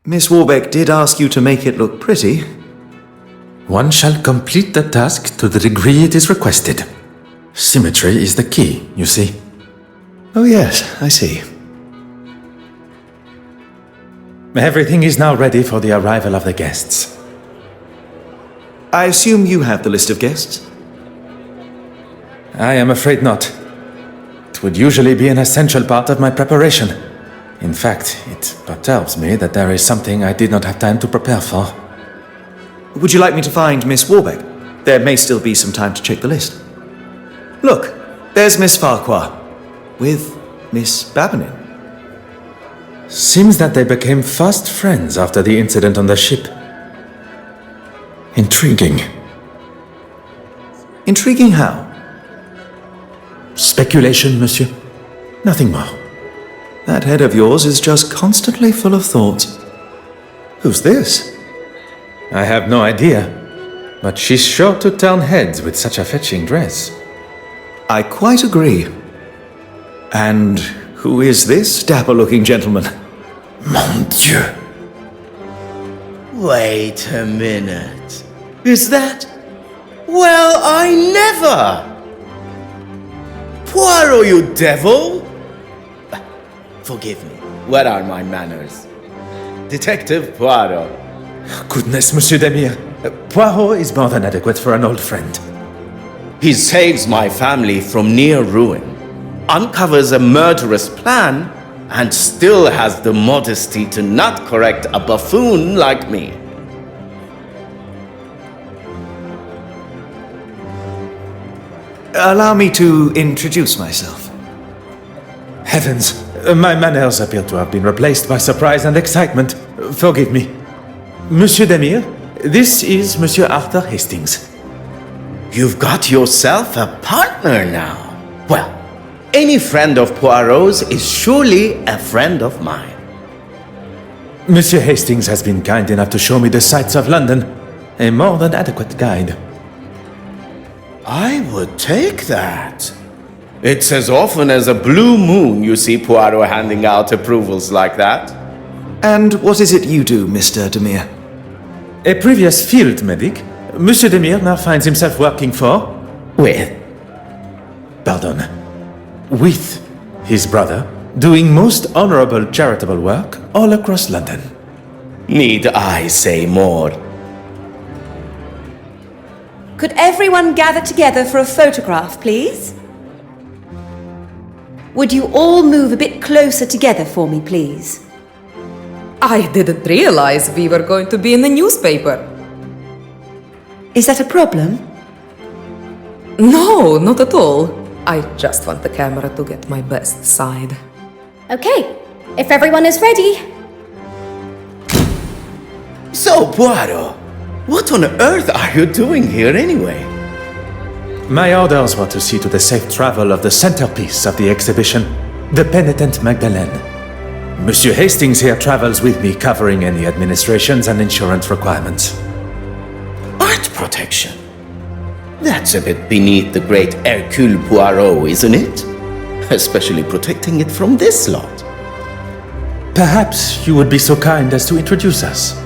Miss Warbeck did ask you to make it look pretty. One shall complete the task to the degree it is requested. Symmetry is the key, you see. Oh yes, I see. Everything is now ready for the arrival of the guests. I assume you have the list of guests? I am afraid not. It would usually be an essential part of my preparation. In fact, it perturbs me that there is something I did not have time to prepare for. Would you like me to find Miss Warbeck? There may still be some time to check the list. Look, there's Miss Farquhar, with Miss Babinin. Seems that they became fast friends after the incident on the ship. Intriguing. Intriguing how? Speculation, monsieur. Nothing more. That head of yours is just constantly full of thoughts. Who's this? I have no idea, but she's sure to turn heads with such a fetching dress. I quite agree. And who is this dapper-looking gentleman? Mon Dieu! Wait a minute. Is that... Well, I never! Poirot, you devil! Forgive me. What are my manners? Detective Poirot. Goodness, Monsieur Demire. Poirot is more than adequate for an old friend. He saves my family from near ruin, uncovers a murderous plan, and still has the modesty to not correct a buffoon like me. Allow me to introduce myself. Heavens, my manners appear to have been replaced by surprise and excitement. Forgive me. Monsieur Demire, this is Monsieur Arthur Hastings. You've got yourself a partner now. Well, any friend of Poirot's is surely a friend of mine. Monsieur Hastings has been kind enough to show me the sights of London. A more than adequate guide. I would take that. It's as often as a blue moon you see Poirot handing out approvals like that. And what is it you do, Mr. Demire? A previous field medic, Monsieur Demire now finds himself working for... with his brother, doing most honorable charitable work all across London. Need I say more? Could everyone gather together for a photograph, please? Would you all move a bit closer together for me, please? I didn't realize we were going to be in the newspaper. Is that a problem? No, not at all. I just want the camera to get my best side. Okay, if everyone is ready. So, Poirot, what on earth are you doing here anyway? My orders were to see to the safe travel of the centerpiece of the exhibition, the penitent Magdalene. Monsieur Hastings here travels with me, covering any administrations and insurance requirements. Art protection? That's a bit beneath the great Hercule Poirot, isn't it? Especially protecting it from this lot. Perhaps you would be so kind as to introduce us.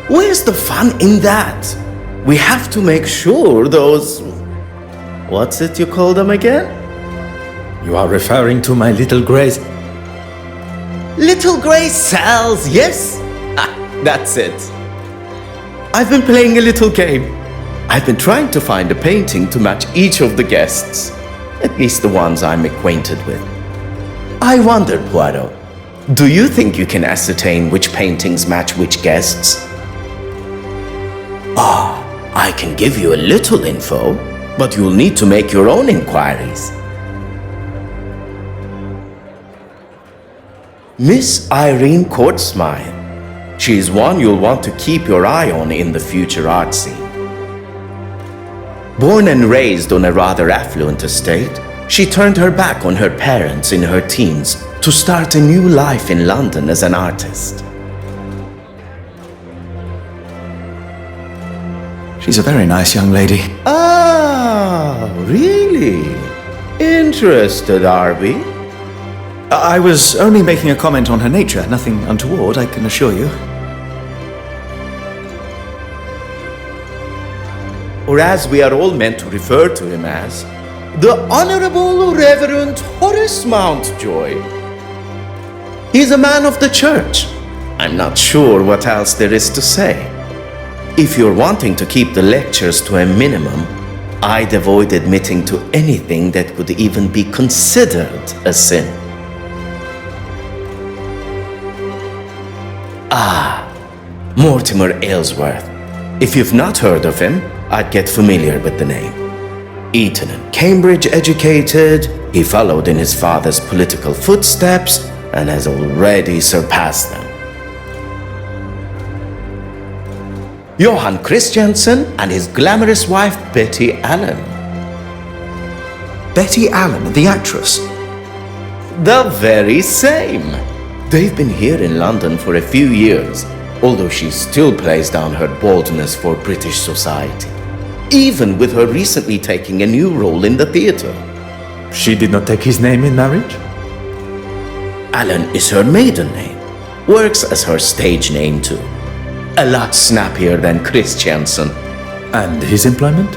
Where's the fun in that? We have to make sure those... What's it you call them again? You are referring to my little grays. Little grey cells, yes? That's it. I've been playing a little game. I've been trying to find a painting to match each of the guests. At least the ones I'm acquainted with. I wonder, Poirot, do you think you can ascertain which paintings match which guests? I can give you a little info, but you'll need to make your own inquiries. Miss Irene Courtsmire. She's one you'll want to keep your eye on in the future art scene. Born and raised on a rather affluent estate, she turned her back on her parents in her teens to start a new life in London as an artist. She's a very nice young lady. Ah, really? Interested, are we? I was only making a comment on her nature, nothing untoward, I can assure you. Or as we are all meant to refer to him as, the Honorable Reverend Horace Mountjoy. He's a man of the church. I'm not sure what else there is to say. If you're wanting to keep the lectures to a minimum, I'd avoid admitting to anything that could even be considered a sin. Mortimer Aylesworth. If you've not heard of him, I'd get familiar with the name. Eton and Cambridge educated, he followed in his father's political footsteps and has already surpassed them. Johann Christiansen and his glamorous wife Betty Allen. Betty Allen, the actress. The very same. They've been here in London for a few years, although she still plays down her baldness for British society, even with her recently taking a new role in the theatre. She did not take his name in marriage? Allen is her maiden name, works as her stage name too. A lot snappier than Christiansen. And his employment?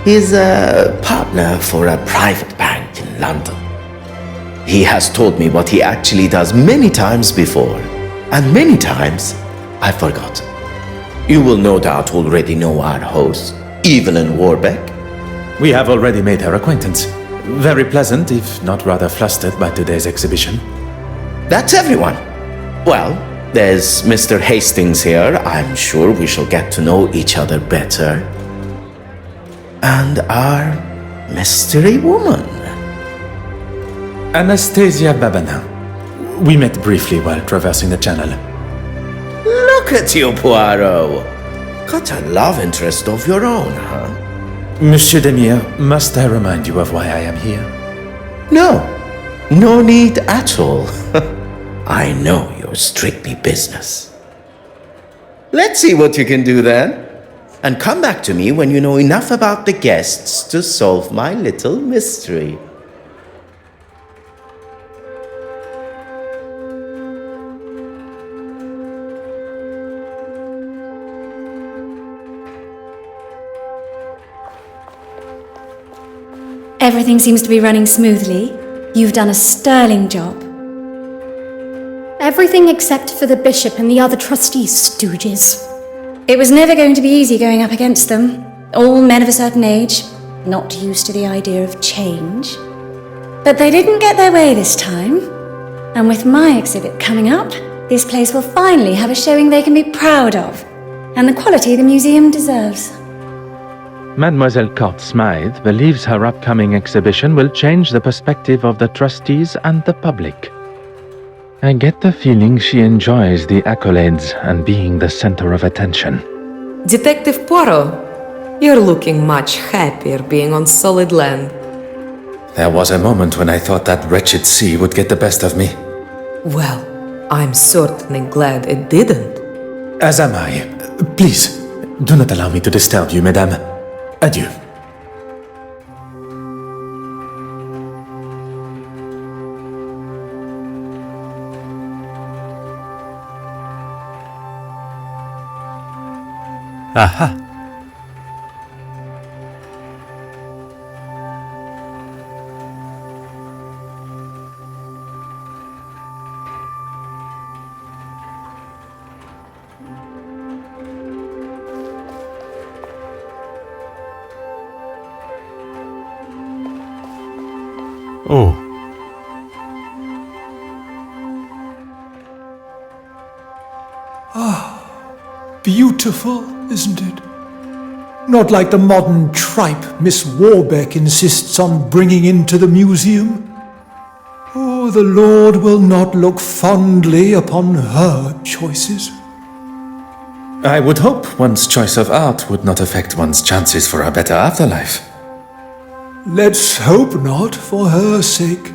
He's a partner for a private bank in London. He has told me what he actually does many times before, and many times I forgot. You will no doubt already know our host, Evelyn Warbeck. We have already made her acquaintance. Very pleasant, if not rather flustered by today's exhibition. That's everyone. Well, there's Mr. Hastings here. I'm sure we shall get to know each other better. And our mystery woman. Anastasia Babana. We met briefly while traversing the channel. Look at you, Poirot. Got a love interest of your own, huh? Monsieur Demire, must I remind you of why I am here? No need at all. I know you're strictly business. Let's see what you can do then. And come back to me when you know enough about the guests to solve my little mystery. Everything seems to be running smoothly. You've done a sterling job. Everything except for the bishop and the other trustees, stooges. It was never going to be easy going up against them. All men of a certain age, not used to the idea of change. But they didn't get their way this time. And with my exhibit coming up, this place will finally have a showing they can be proud of, and the quality the museum deserves. Mademoiselle Court Smythe believes her upcoming exhibition will change the perspective of the trustees and the public. I get the feeling she enjoys the accolades and being the center of attention. Detective Poirot, you're looking much happier being on solid land. There was a moment when I thought that wretched sea would get the best of me. Well, I'm certainly glad it didn't. As am I. Please, do not allow me to disturb you, Mesdames. Adieu. Aha! Oh. Beautiful, isn't it? Not like the modern tripe Miss Warbeck insists on bringing into the museum. Oh, the Lord will not look fondly upon her choices. I would hope one's choice of art would not affect one's chances for a better afterlife. Let's hope not, for her sake.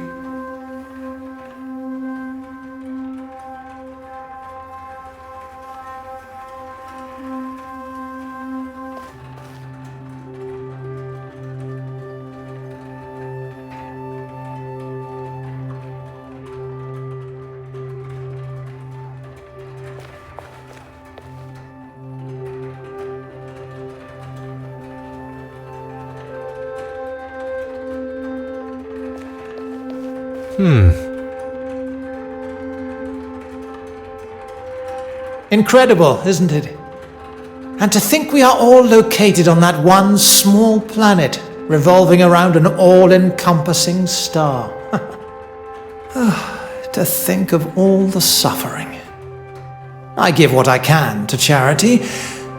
Incredible, isn't it? And to think we are all located on that one small planet, revolving around an all-encompassing star. To think of all the suffering. I give what I can to charity,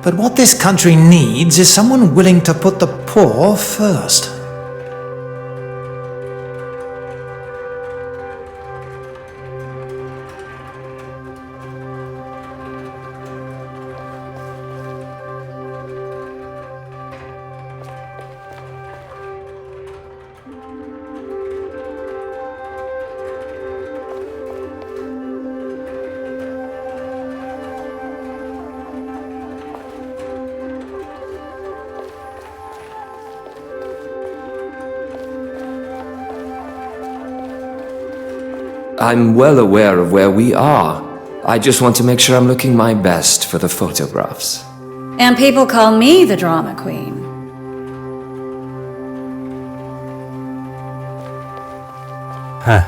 but what this country needs is someone willing to put the poor first. I'm well aware of where we are. I just want to make sure I'm looking my best for the photographs. And people call me the drama queen. Huh.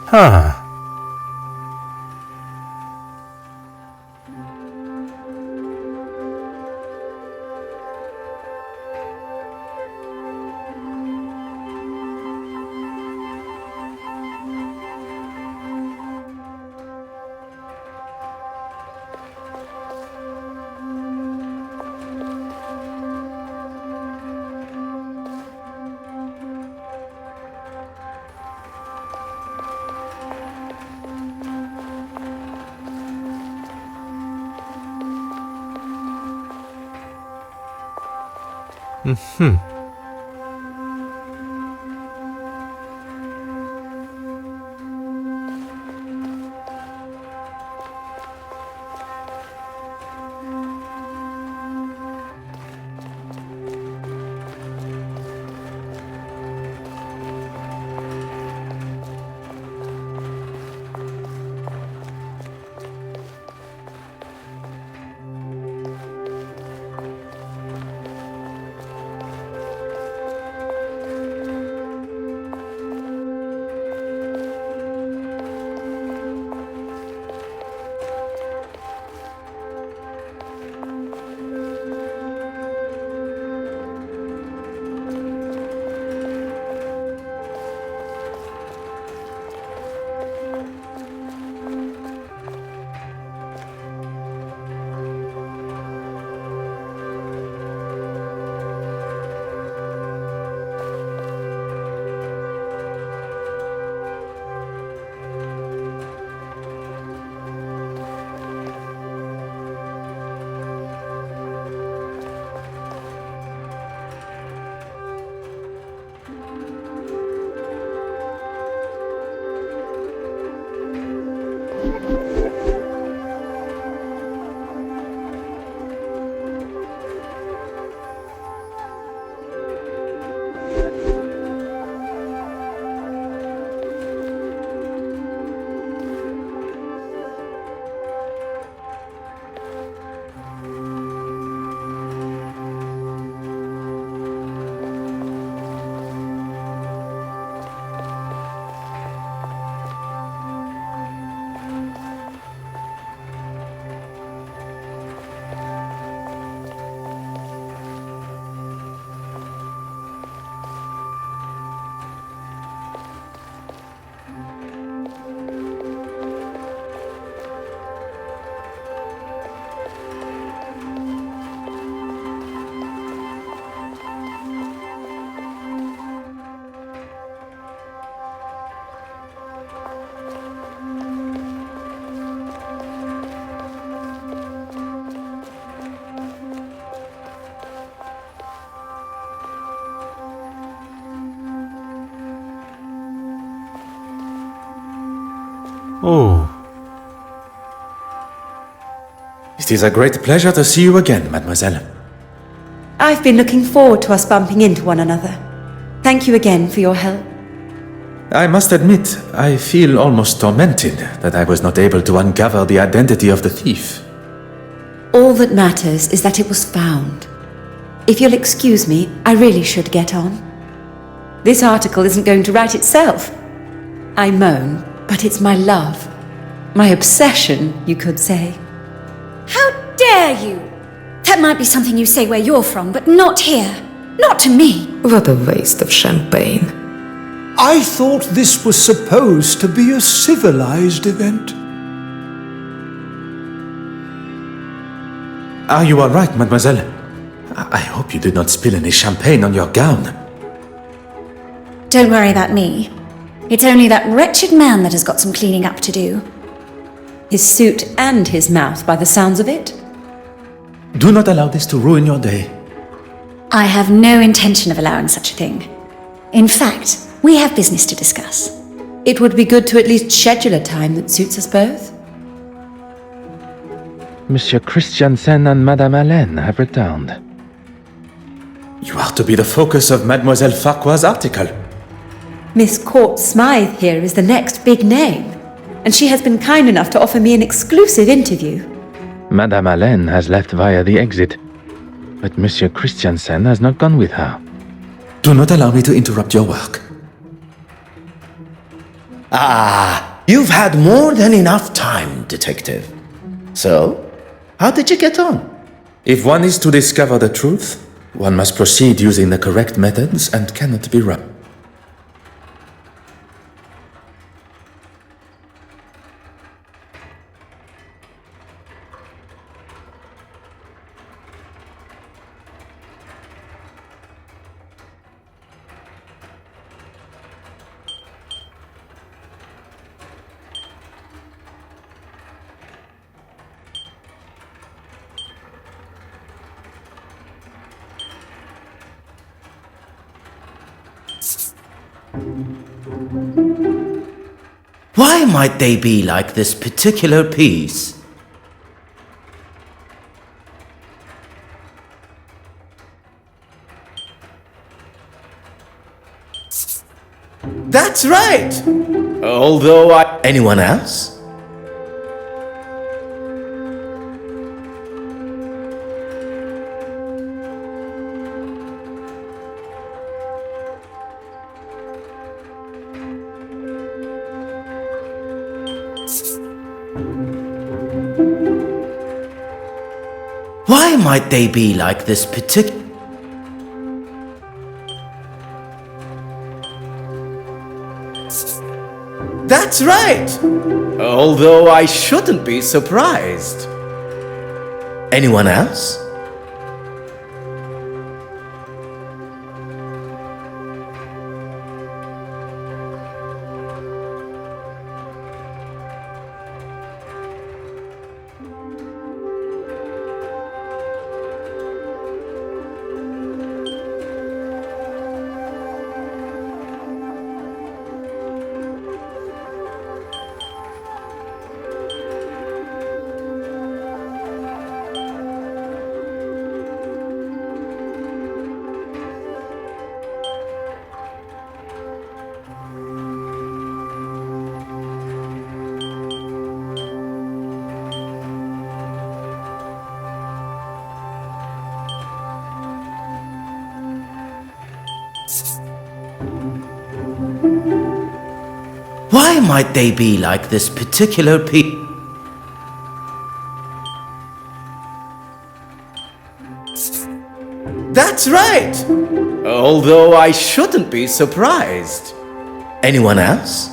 Huh. Oh. It is a great pleasure to see you again, mademoiselle. I've been looking forward to us bumping into one another. Thank you again for your help. I must admit, I feel almost tormented that I was not able to uncover the identity of the thief. All that matters is that it was found. If you'll excuse me, I really should get on. This article isn't going to write itself. I moan, but it's my love. My obsession, you could say. How dare you! That might be something you say where you're from, but not here. Not to me. What a waste of champagne. I thought this was supposed to be a civilized event. Are you all right, mademoiselle? I hope you did not spill any champagne on your gown. Don't worry about me. It's only that wretched man that has got some cleaning up to do. His suit and his mouth, by the sounds of it. Do not allow this to ruin your day. I have no intention of allowing such a thing. In fact, we have business to discuss. It would be good to at least schedule a time that suits us both. Monsieur Christiansen and Madame Hélène have returned. You are to be the focus of Mademoiselle Farquhar's article. Miss Court Smythe here is the next big name, and she has been kind enough to offer me an exclusive interview. Madame Hélène has left via the exit, but Monsieur Christiansen has not gone with her. Do not allow me to interrupt your work. Ah, you've had more than enough time, detective. So, how did you get on? If one is to discover the truth, one must proceed using the correct methods and cannot be rushed. Why might they be like this particular piece? That's right! Although I... Anyone else? Why might they be like this particular... That's right! Although I shouldn't be surprised. Anyone else? Why might they be like this particular piece? That's right! Although I shouldn't be surprised. Anyone else?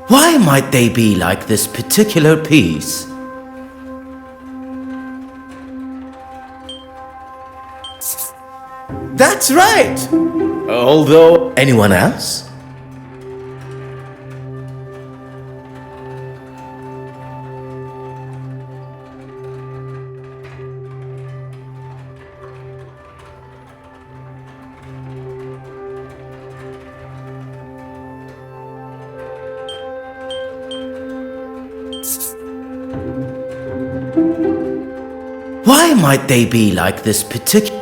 Why might they be like this particular piece? That's right! Although... Anyone else? Why might they be like this particular...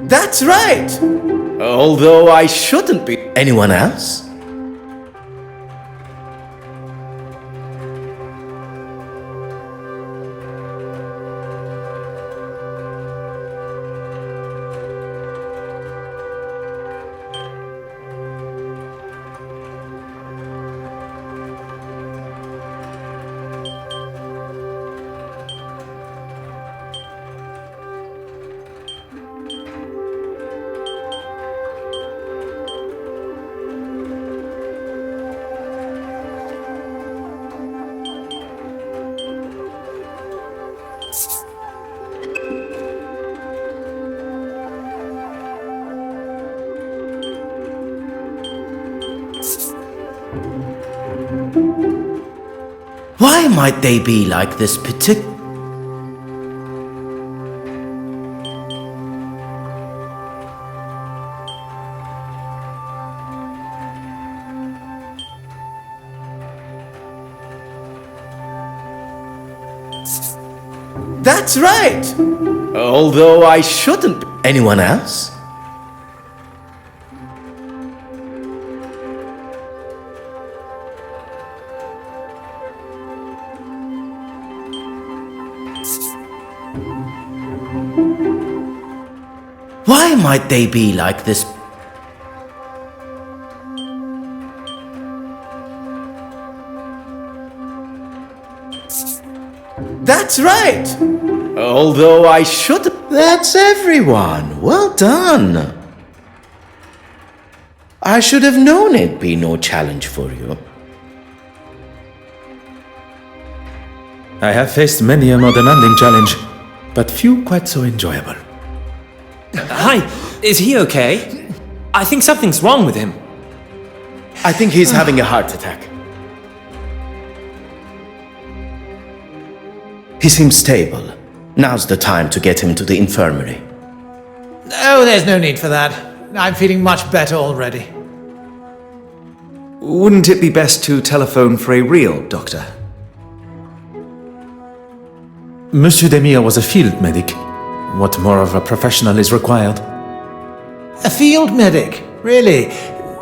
That's right! Although I shouldn't be... Anyone else? Why might they be like this particular... That's right! Although I shouldn't be... Anyone else? Why might they be like this? That's right! Although I should... That's everyone. Well done. I should have known it'd be no challenge for you. I have faced many a more demanding challenge, but few quite so enjoyable. Hi, is he okay? I think something's wrong with him. I think he's having a heart attack. He seems stable. Now's the time to get him to the infirmary. Oh, there's no need for that. I'm feeling much better already. Wouldn't it be best to telephone for a real doctor? Monsieur Demire was a field medic. What more of a professional is required? A field medic? Really?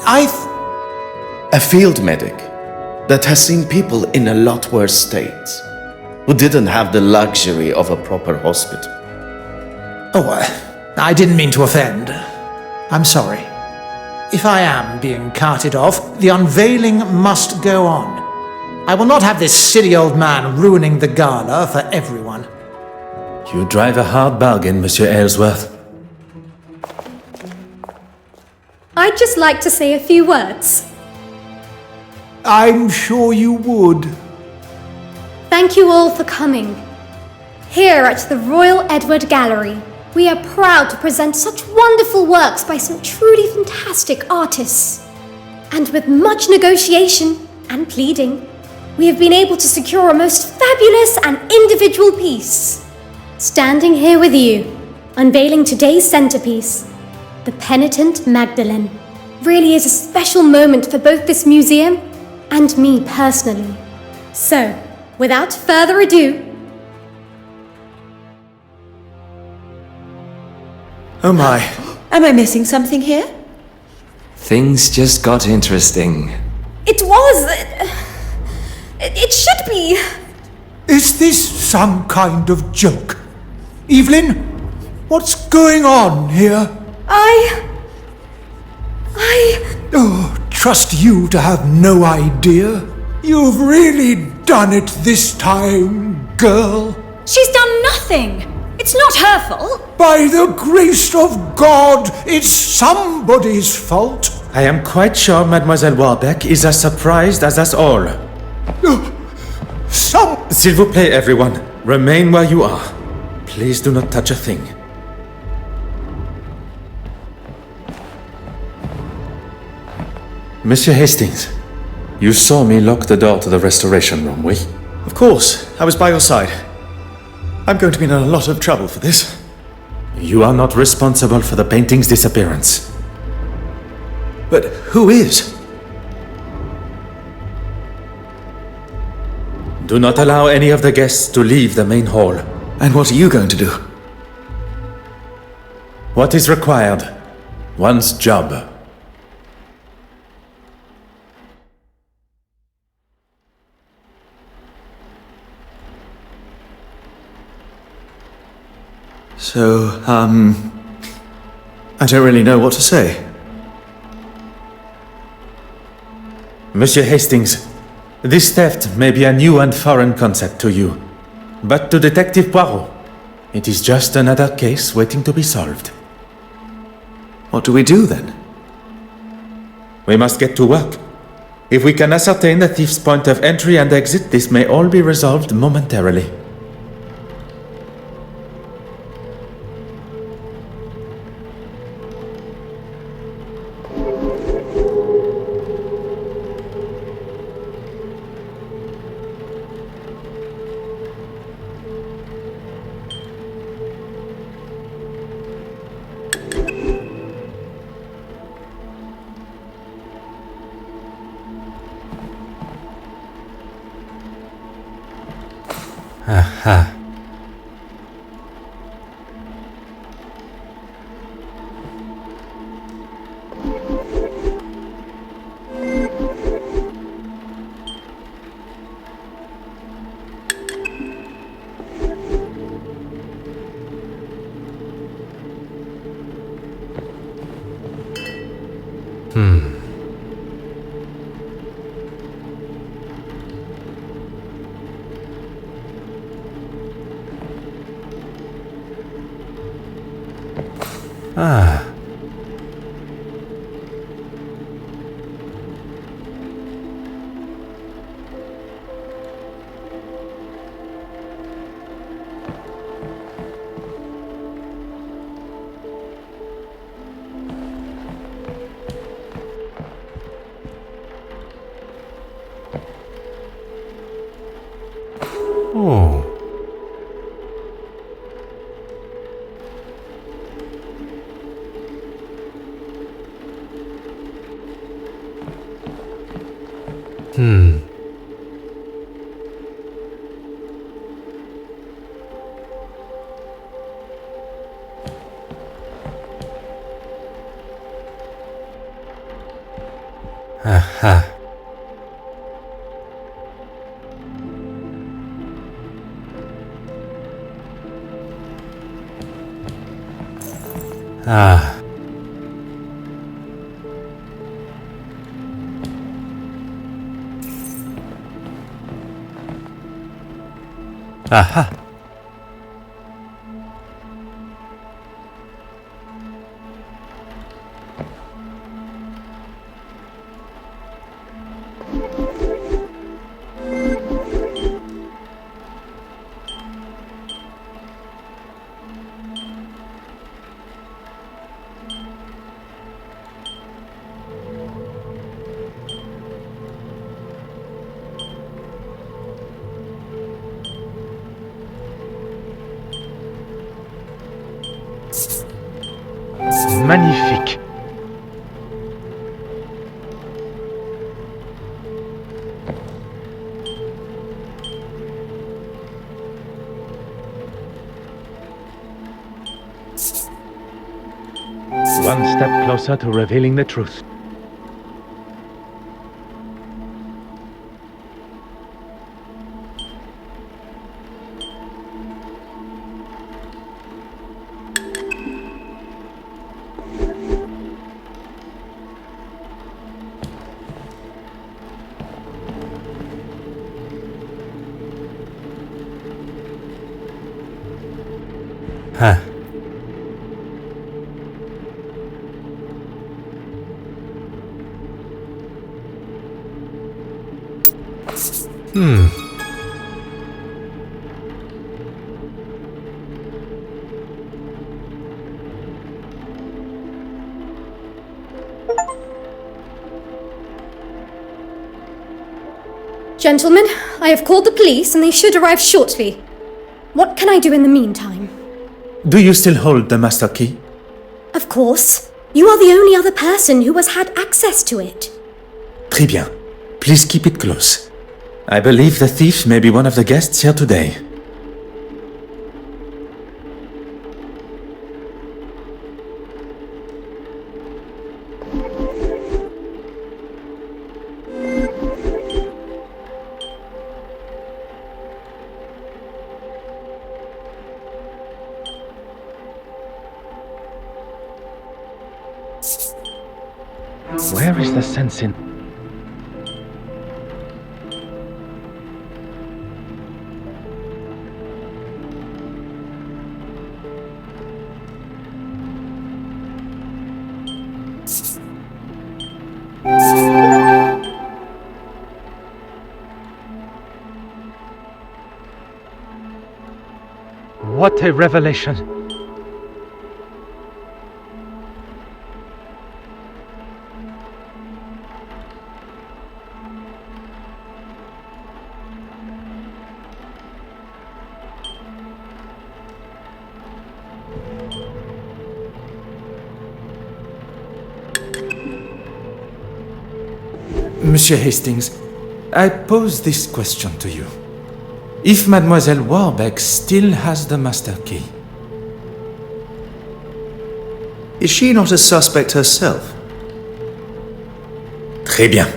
A field medic that has seen people in a lot worse states, who didn't have the luxury of a proper hospital. Oh, I didn't mean to offend. I'm sorry. If I am being carted off, the unveiling must go on. I will not have this silly old man ruining the gala for everyone. You drive a hard bargain, Monsieur Aylesworth. I'd just like to say a few words. I'm sure you would. Thank you all for coming. Here at the Royal Edward Gallery, we are proud to present such wonderful works by some truly fantastic artists. And with much negotiation and pleading, we have been able to secure a most fabulous and individual piece. Standing here with you, unveiling today's centerpiece, the Penitent Magdalene, really is a special moment for both this museum and me personally. So, without further ado... Oh my. Am I missing something here? Things just got interesting. It was... It should be... Is this some kind of joke? Evelyn, what's going on here? Oh, trust you to have no idea. You've really done it this time, girl. She's done nothing. It's not her fault. By the grace of God, it's somebody's fault. I am quite sure Mademoiselle Warbeck is as surprised as us all. S'il vous plaît, everyone. Remain where you are. Please do not touch a thing. Monsieur Hastings, you saw me lock the door to the restoration room, oui? Of course, I was by your side. I'm going to be in a lot of trouble for this. You are not responsible for the painting's disappearance. But who is? Do not allow any of the guests to leave the main hall. And what are you going to do? What is required? One's job. So, I don't really know what to say. Monsieur Hastings, this theft may be a new and foreign concept to you. But to Detective Poirot, it is just another case waiting to be solved. What do we do then? We must get to work. If we can ascertain the thief's point of entry and exit, this may all be resolved momentarily. Aha. Ah. Oh. Aha. Ah. Aha. Magnifique. One step closer to revealing the truth. Huh. Gentlemen, I have called the police and they should arrive shortly. What can I do in the meantime? Do you still hold the master key? Of course. You are the only other person who has had access to it. Très bien. Please keep it close. I believe the thief may be one of the guests here today. Where is the sense in... What a revelation! Monsieur Hastings, I pose this question to you. If Mademoiselle Warbeck still has the master key, Is she not a suspect herself? très bien.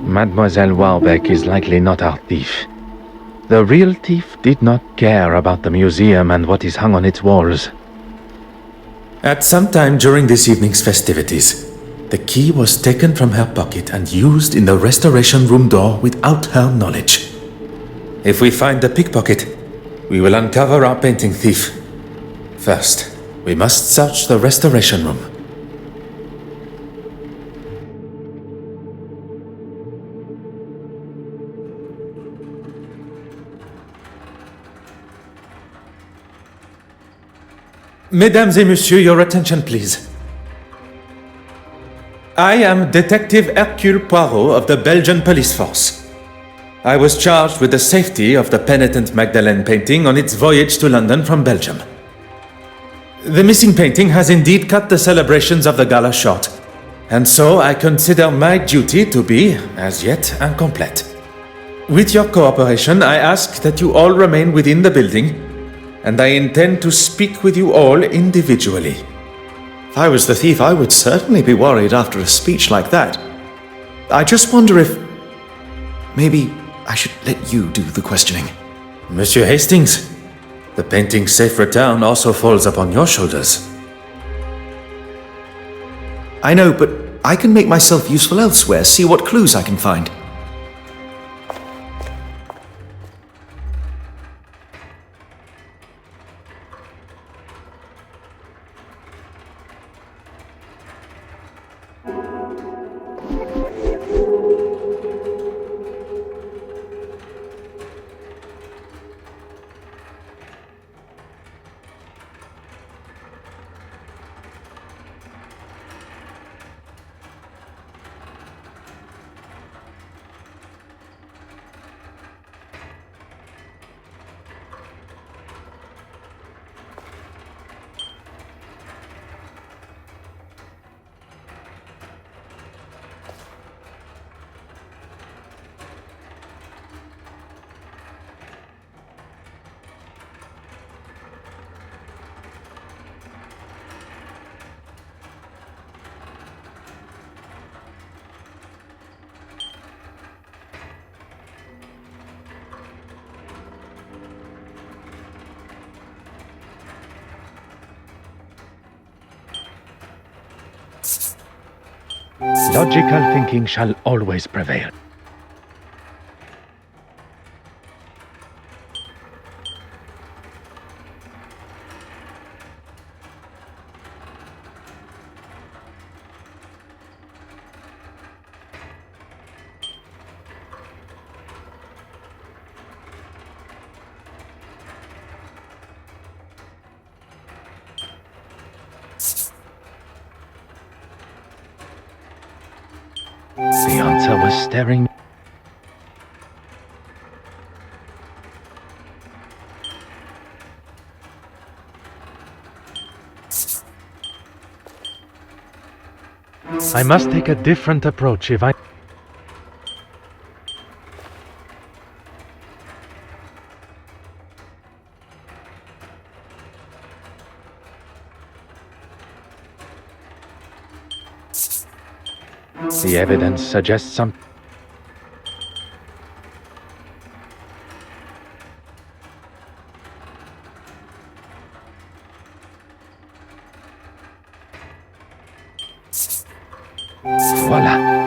Mademoiselle Warbeck is likely not our thief. The real thief did not care about the museum and what is hung on its walls. At some time during this evening's festivities, the key was taken from her pocket and used in the restoration room door without her knowledge. If we find the pickpocket, we will uncover our painting thief. First, we must search the restoration room. Mesdames et messieurs, your attention please. I am Detective Hercule Poirot of the Belgian police force. I was charged with the safety of the penitent Magdalene painting on its voyage to London from Belgium. The missing painting has indeed cut the celebrations of the gala short, and so I consider my duty to be, as yet, incomplete. With your cooperation, I ask that you all remain within the building, and I intend to speak with you all individually. If I was the thief, I would certainly be worried after a speech like that. I just wonder if... maybe I should let you do the questioning. Monsieur Hastings, the painting's safe return also falls upon your shoulders. I know, but I can make myself useful elsewhere, see what clues I can find. Logical thinking shall always prevail. answer was staring. I must take a different approach if I... The evidence suggests some... Voilà.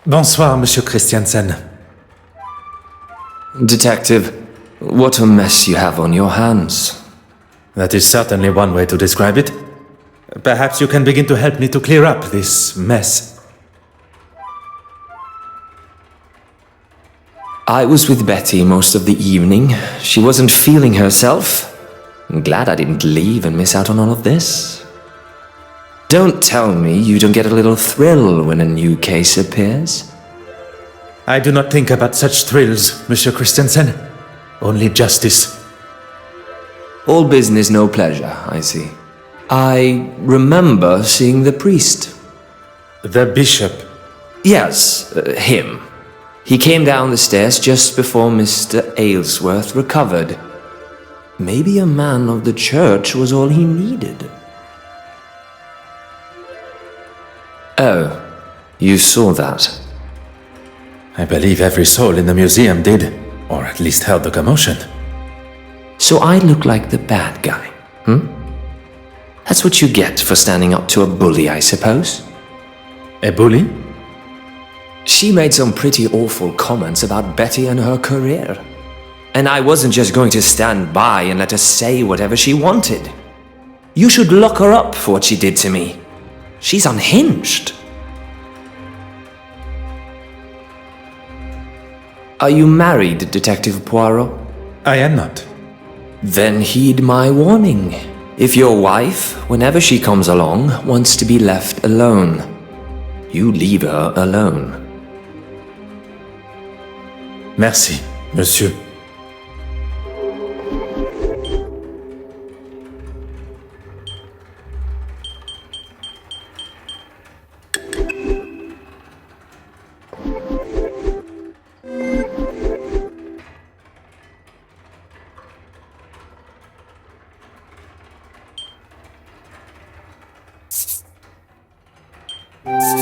Bonsoir, Monsieur Christiansen. Detective, what a mess you have on your hands. That is certainly one way to describe it. Perhaps you can begin to help me to clear up this mess. I was with Betty most of the evening. She wasn't feeling herself. I'm glad I didn't leave and miss out on all of this. Don't tell me you don't get a little thrill when a new case appears. I do not think about such thrills, Monsieur Christiansen. Only justice. All business, no pleasure, I see. I remember seeing the priest. The bishop? Yes, him. He came down the stairs just before Mr. Aylesworth recovered. Maybe a man of the church was all he needed. Oh, you saw that. I believe every soul in the museum did, or at least heard the commotion. So I look like the bad guy, That's what you get for standing up to a bully, I suppose. A bully? She made some pretty awful comments about Betty and her career. And I wasn't just going to stand by and let her say whatever she wanted. You should lock her up for what she did to me. She's unhinged. Are you married, Detective Poirot? I am not. Then heed my warning. If your wife, whenever she comes along, wants to be left alone, you leave her alone. Merci, monsieur.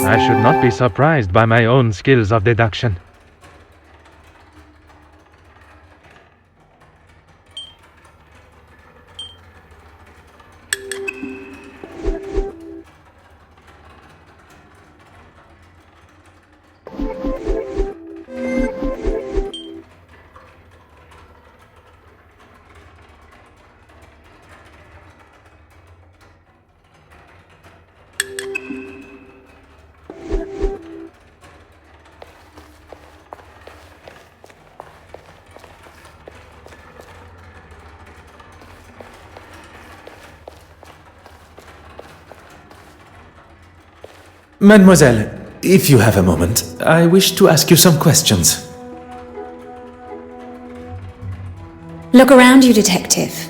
I should not be surprised by my own skills of deduction. Mademoiselle, if you have a moment, I wish to ask you some questions. Look around you, Detective.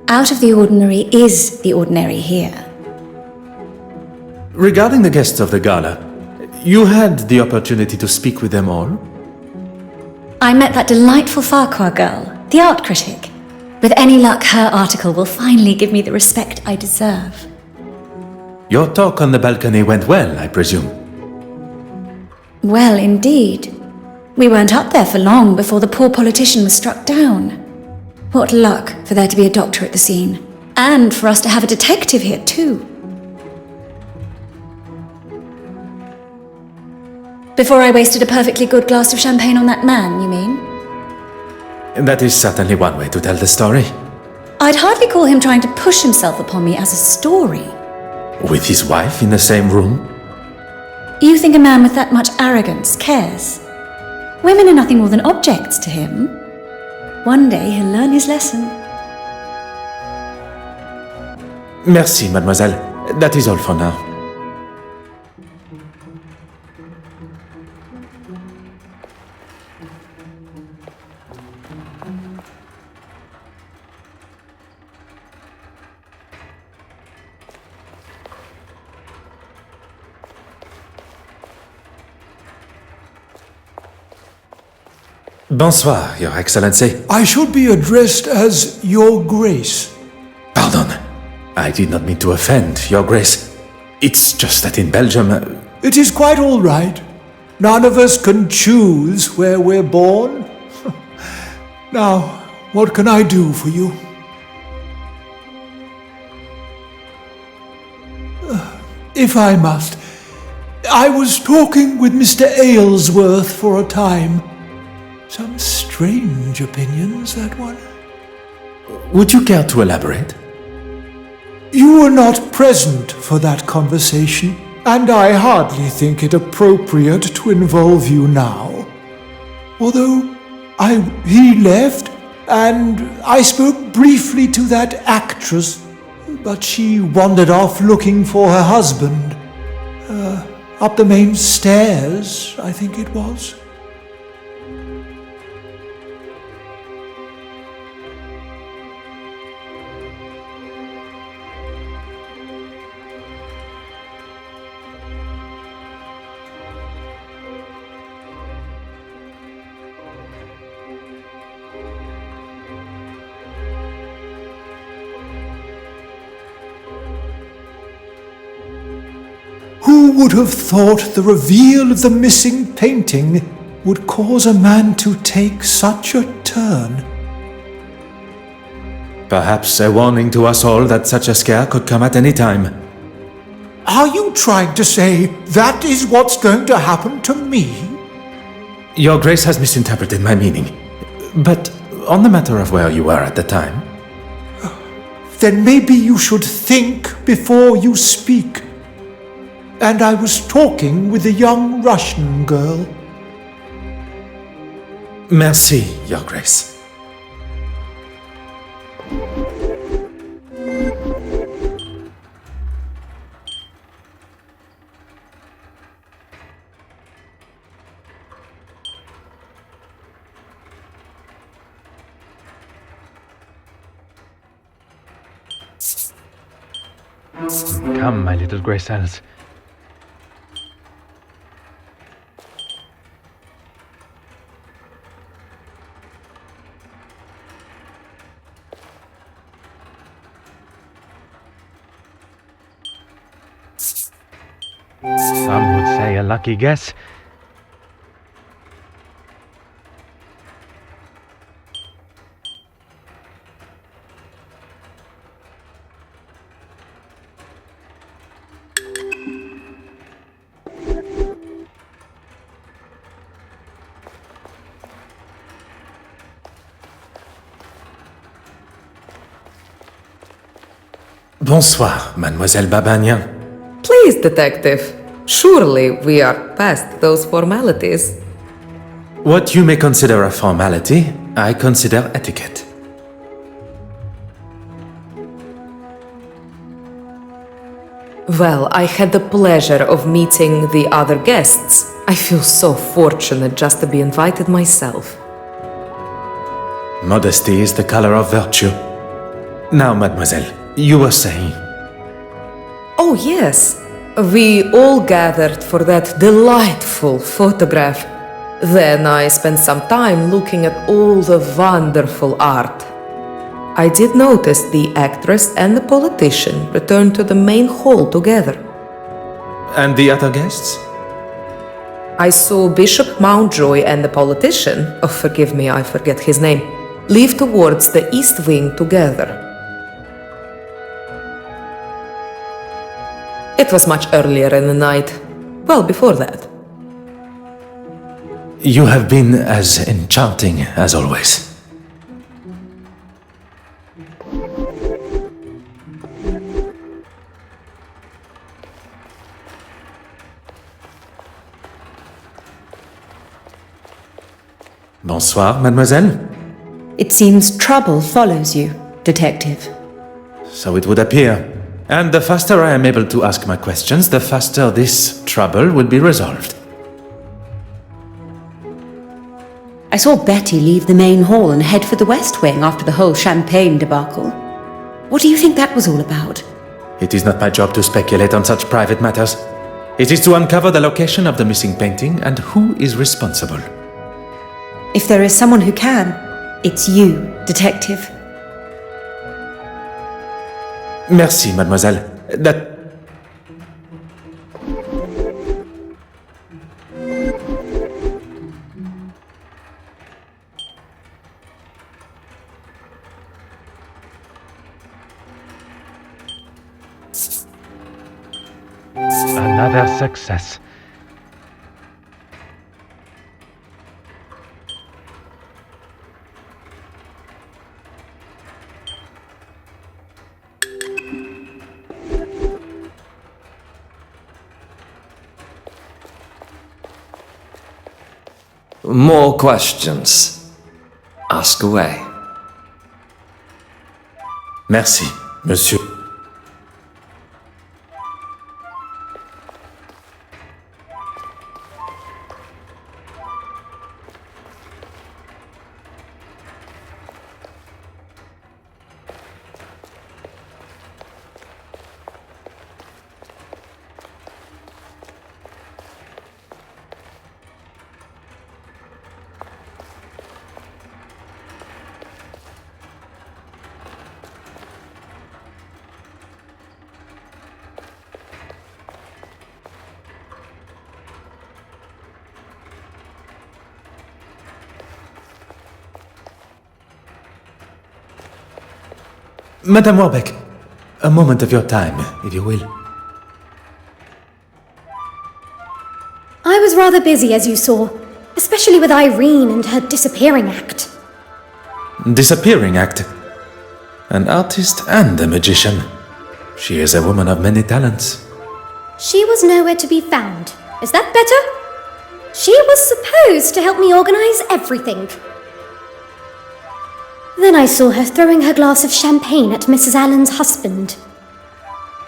Out of the ordinary is the ordinary here. Regarding the guests of the gala, you had the opportunity to speak with them all? I met that delightful Farquhar girl, the art critic. With any luck, her article will finally give me the respect I deserve. Your talk on the balcony went well, I presume. Well, indeed. We weren't up there for long before the poor politician was struck down. What luck for there to be a doctor at the scene. And for us to have a detective here, too. Before I wasted a perfectly good glass of champagne on that man, you mean? That is certainly one way to tell the story. I'd hardly call him trying to push himself upon me as a story. With his wife in the same room? You think a man with that much arrogance cares? Women are nothing more than objects to him. One day he'll learn his lesson. Merci, mademoiselle. That is all for now. Bonsoir, Your Excellency. I should be addressed as Your Grace. Pardon. I did not mean to offend, Your Grace. It's just that in Belgium... It is quite all right. None of us can choose where we're born. Now, what can I do for you? If I must, I was talking with Mr. Aylesworth for a time. Some strange opinions, that one. Would you care to elaborate? You were not present for that conversation, and I hardly think it appropriate to involve you now. Although he left, and I spoke briefly to that actress, but she wandered off looking for her husband. Up the main stairs, I think it was. Who would have thought the reveal of the missing painting would cause a man to take such a turn? Perhaps a warning to us all that such a scare could come at any time. Are you trying to say that is what's going to happen to me? Your Grace has misinterpreted my meaning. But on the matter of where you were at the time... Then maybe you should think before you speak. And I was talking with a young Russian girl. Merci, Your Grace. Come, my little Grace Alice. Some would say a lucky guess. Bonsoir, Mademoiselle Babagnan. Please, detective. Surely we are past those formalities. What you may consider a formality, I consider etiquette. Well, I had the pleasure of meeting the other guests. I feel so fortunate just to be invited myself. Modesty is the color of virtue. Now, mademoiselle, you were saying... Oh, yes. We all gathered for that delightful photograph. Then I spent some time looking at all the wonderful art. I did notice the actress and the politician returned to the main hall together. And the other guests? I saw Bishop Mountjoy and the politician, oh forgive me, I forget his name, leave towards the east wing together. It was much earlier in the night, well before that. You have been as enchanting as always. Bonsoir, mademoiselle. It seems trouble follows you, detective. So it would appear. And the faster I am able to ask my questions, the faster this trouble will be resolved. I saw Betty leave the main hall and head for the West Wing after the whole champagne debacle. What do you think that was all about? It is not my job to speculate on such private matters. It is to uncover the location of the missing painting and who is responsible. If there is someone who can, it's you, detective. Merci, mademoiselle. That... Another success. More questions? Ask away. Merci, monsieur. Madame Warbeck, a moment of your time, if you will. I was rather busy, as you saw, especially with Irene and her disappearing act. Disappearing act. An artist and a magician. She is a woman of many talents. She was nowhere to be found. Is that better? She was supposed to help me organize everything. Then I saw her throwing her glass of champagne at Mrs. Allen's husband.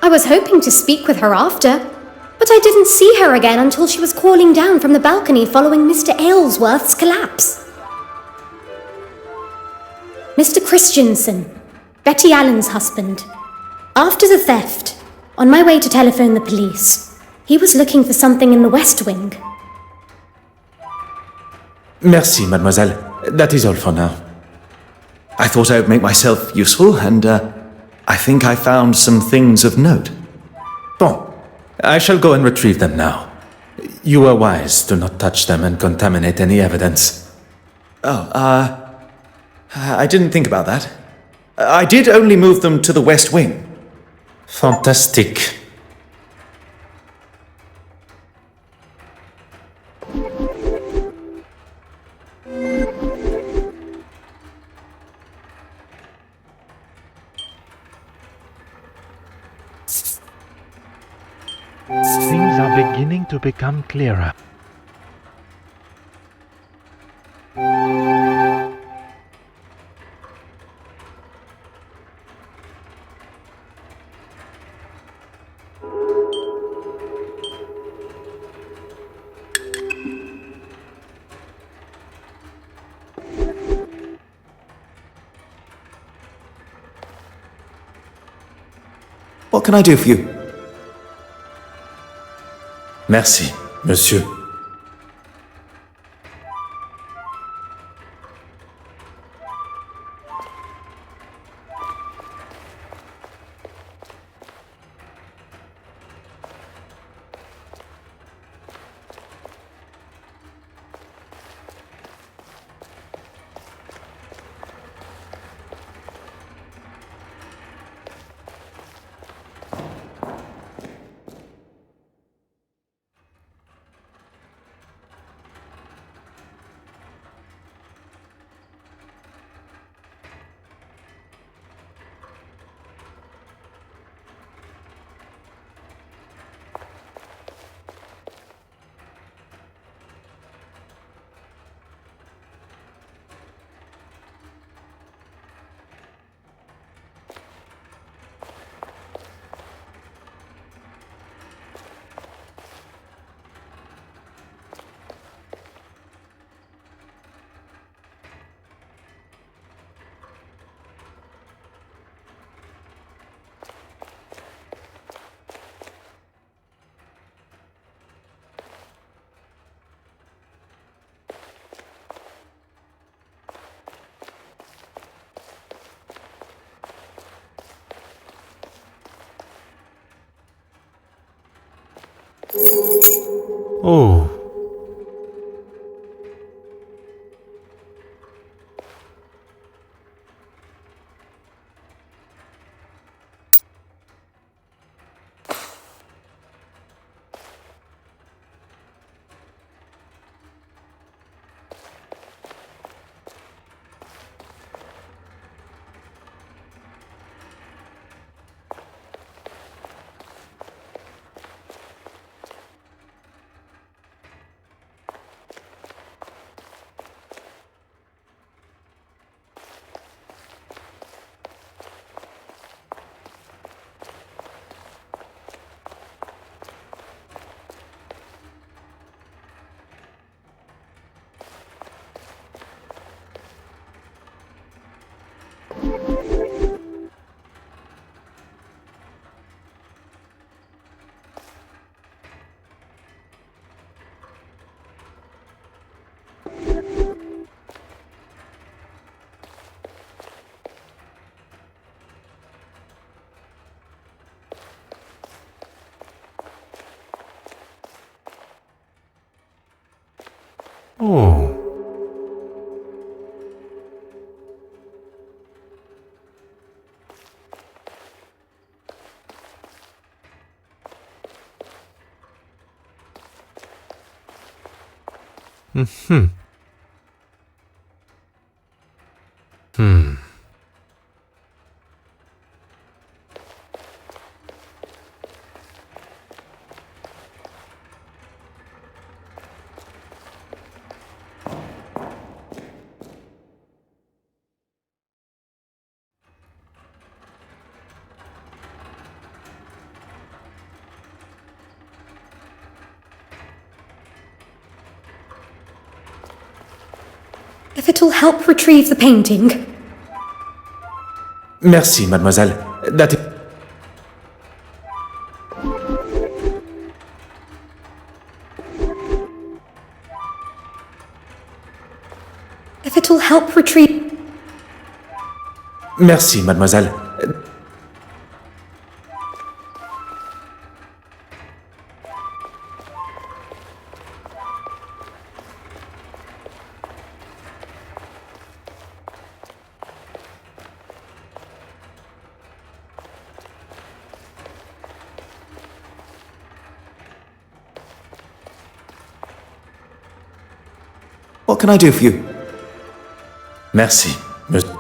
I was hoping to speak with her after, but I didn't see her again until she was calling down from the balcony following Mr. Aylesworth's collapse. Mr. Christensen, Betty Allen's husband. After the theft, on my way to telephone the police, he was looking for something in the West Wing. Merci, mademoiselle. That is all for now. I thought I would make myself useful, and I think I found some things of note. Bon, I shall go and retrieve them now. You were wise to not touch them and contaminate any evidence. Oh, I didn't think about that. I did only move them to the West Wing. Fantastic. Things are beginning to become clearer. What can I do for you? Merci, monsieur. Oh. Oh. Hmm. Hmm. If it'll help retrieve the painting. Merci, mademoiselle. That is... If it'll help retrieve... Merci, mademoiselle. What can I do for you? Merci, monsieur.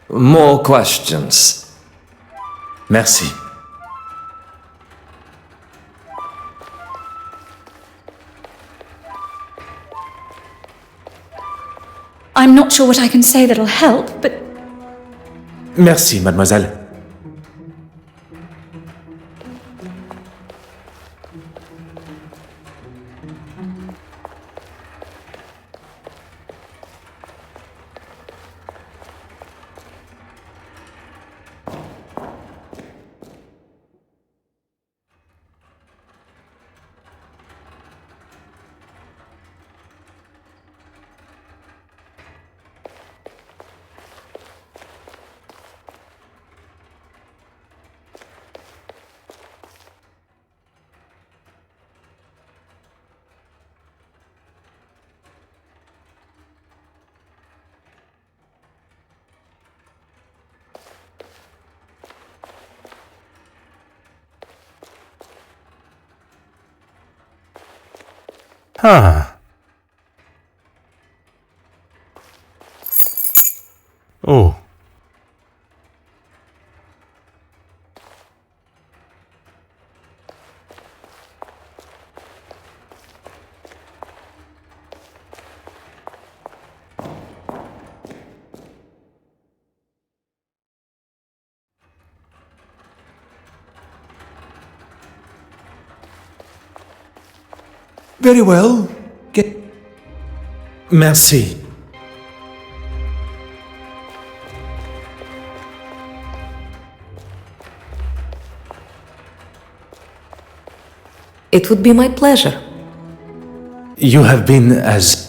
More questions? Merci. I'm not sure what I can say that'll help, but Merci, mademoiselle. Huh. Oh. Very well. Get... Merci. It would be my pleasure. You have been as...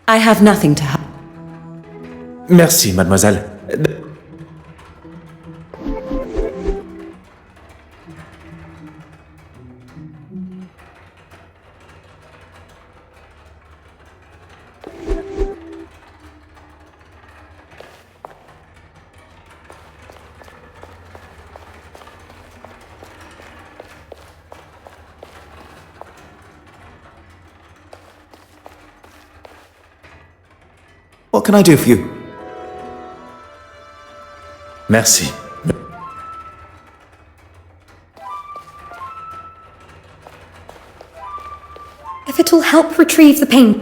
I have nothing to hide. Merci, mademoiselle. What can I do for you? Merci. If it'll help retrieve the paint.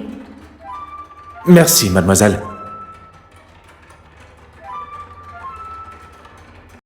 Merci, mademoiselle.